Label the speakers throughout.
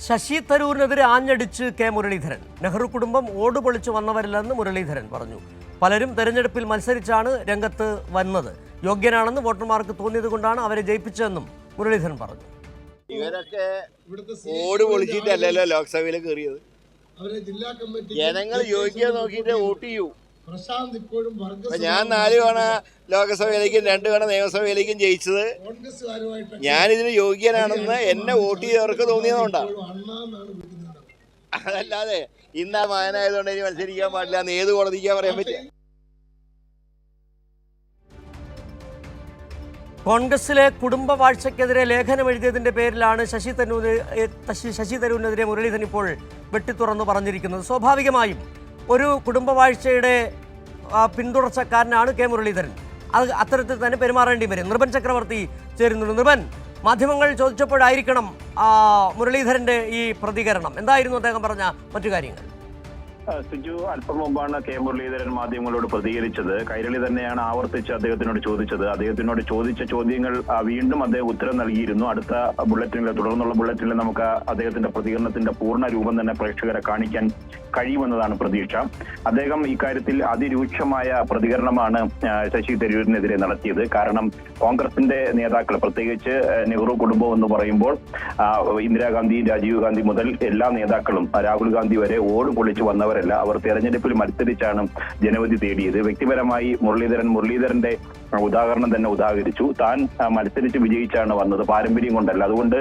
Speaker 1: Sasi തരൂരിനെതിരെ ആഞ്ഞടിച്ച് K Muraleedharan. Nehru കുടുംബം ഓടുപൊളിച്ചു വന്നവരില്ലെന്ന് മുരളീധരൻ പറഞ്ഞു. പലരും തെരഞ്ഞെടുപ്പിൽ മത്സരിച്ചാണ് രംഗത്ത് വന്നത്. യോഗ്യനാണെന്ന് വോട്ടർമാർക്ക് തോന്നിയതുകൊണ്ടാണ് അവരെ ജയിപ്പിച്ചതെന്നും മുരളീധരൻ പറഞ്ഞു.
Speaker 2: ഇവരൊക്കെ ഓട് പൊളിച്ചിട്ടല്ലല്ലോ ലോക്സഭയിൽ കയറിയത്. ജനങ്ങൾ യോഗ്യത നോക്കിയിട്ട് വോട്ട് ചെയ്യൂ. ഞാൻ 4 തവണ ലോകസഭയിലേക്കും 2 തവണ നിയമസഭയിലേക്കും ജയിച്ചത് ഞാനിതിന് യോഗ്യനാണെന്ന് എന്നെ വോട്ട് ചെയ്തവർക്ക് തോന്നിയതുകൊണ്ടാണ്. അതല്ലാതെ ഇന്നാ മകനായതുകൊണ്ട് ഇനി മത്സരിക്കാൻ പാടില്ല എന്ന് ഏത് കോടതിക്കാ പറയാൻ പറ്റുക?
Speaker 1: കോൺഗ്രസിലെ കുടുംബ വാഴ്ചയ്ക്കെതിരെ ലേഖനം എഴുതിയതിന്റെ പേരിലാണ് ശശി തരൂരിനെതിരെ മുരളീധരൻ ഇപ്പോൾ വെട്ടിത്തുറന്ന് പറഞ്ഞിരിക്കുന്നത്. സ്വാഭാവികമായും ഒരു കുടുംബ വാഴ്ചയുടെ പിന്തുടർച്ചക്കാരനാണ് കെ മുരളീധരൻ. അത് അത്തരത്തിൽ തന്നെ പെരുമാറേണ്ടി വരും. നൃപൻ ചക്രവർത്തി ചേരുന്നുണ്ട്. നൃപൻ, മാധ്യമങ്ങൾ ചോദിച്ചപ്പോഴായിരിക്കണം മുരളീധരന്റെ ഈ പ്രതികരണം. എന്തായിരുന്നു അദ്ദേഹം പറഞ്ഞ മറ്റു കാര്യങ്ങൾ?
Speaker 3: സിജു, അല്പം മുമ്പാണ് കെ മുരളീധരൻ മാധ്യമങ്ങളോട് പ്രതികരിച്ചത്. കൈരളി തന്നെയാണ് ആവർത്തിച്ച് അദ്ദേഹത്തിനോട് ചോദിച്ചത്. അദ്ദേഹത്തിനോട് ചോദിച്ച ചോദ്യങ്ങൾ വീണ്ടും അദ്ദേഹം ഉത്തരം നൽകിയിരുന്നു. അടുത്ത ബുള്ളറ്റിനിൽ, തുടർന്നുള്ള ബുള്ളറ്റിനിൽ നമുക്ക് അദ്ദേഹത്തിന്റെ പ്രതികരണത്തിന്റെ പൂർണ്ണ രൂപം തന്നെ പ്രേക്ഷകരെ കാണിക്കാൻ കഴിയുമെന്നതാണ് പ്രതീക്ഷ. അദ്ദേഹം ഇക്കാര്യത്തിൽ അതിരൂക്ഷമായ പ്രതികരണമാണ് ശശി തരൂരിനെതിരെ നടത്തിയത്. കാരണം കോൺഗ്രസിന്റെ നേതാക്കൾ, പ്രത്യേകിച്ച് നെഹ്റു കുടുംബം എന്ന് പറയുമ്പോൾ ഇന്ദിരാഗാന്ധി, രാജീവ് ഗാന്ധി മുതൽ എല്ലാ നേതാക്കളും, രാഹുൽ ഗാന്ധി വരെ ഓട് പൊളിച്ചു വന്നവരല്ല. അവർ തെരഞ്ഞെടുപ്പിൽ മത്സരിച്ചാണ് ജനവിധി തേടിയത്. വ്യക്തിപരമായി മുരളീധരന്റെ ഉദാഹരണം തന്നെ ഉദാഹരിച്ചു. താൻ മത്സരിച്ച് വിജയിച്ചാണ് വന്നത്, പാരമ്പര്യം കൊണ്ടല്ല. അതുകൊണ്ട്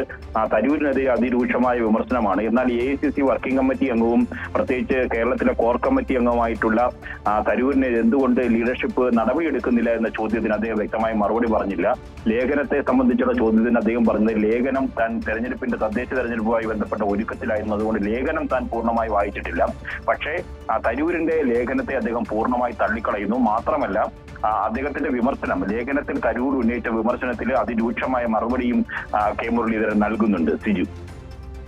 Speaker 3: തരൂരിനെതിരെ അതിരൂക്ഷമായ വിമർശനമാണ്. എന്നാൽ AICC വർക്കിംഗ് കമ്മിറ്റി അംഗവും പ്രത്യേകിച്ച് കേരളത്തിലെ കോർ കമ്മിറ്റി അംഗമായിട്ടുള്ള തരൂരിന് എന്തുകൊണ്ട് ലീഡർഷിപ്പ് നടപടിയെടുക്കുന്നില്ല എന്ന ചോദ്യത്തിന് അദ്ദേഹം വ്യക്തമായി മറുപടി പറഞ്ഞില്ല. ലേഖനത്തെ സംബന്ധിച്ചുള്ള ചോദ്യത്തിന് അദ്ദേഹം പറഞ്ഞത് ലേഖനം താൻ തദ്ദേശ തെരഞ്ഞെടുപ്പുമായി ബന്ധപ്പെട്ട ഒരുക്കത്തിലായിരുന്നു. അതുകൊണ്ട് ലേഖനം താൻ പൂർണ്ണമായി വായിച്ചിട്ടില്ല. പക്ഷേ തരൂരിന്റെ ലേഖനത്തെ അദ്ദേഹം പൂർണ്ണമായി തള്ളിക്കളയുന്നു. മാത്രമല്ല, അദ്ദേഹത്തിന്റെ വിമർശനം, ലേഖനത്തിൽ തരൂർ ഉന്നയിച്ച വിമർശനത്തിൽ അതിരൂക്ഷമായ മറുപടിയും കെ മുരളീധരൻ നൽകുന്നുണ്ട്. സിജു.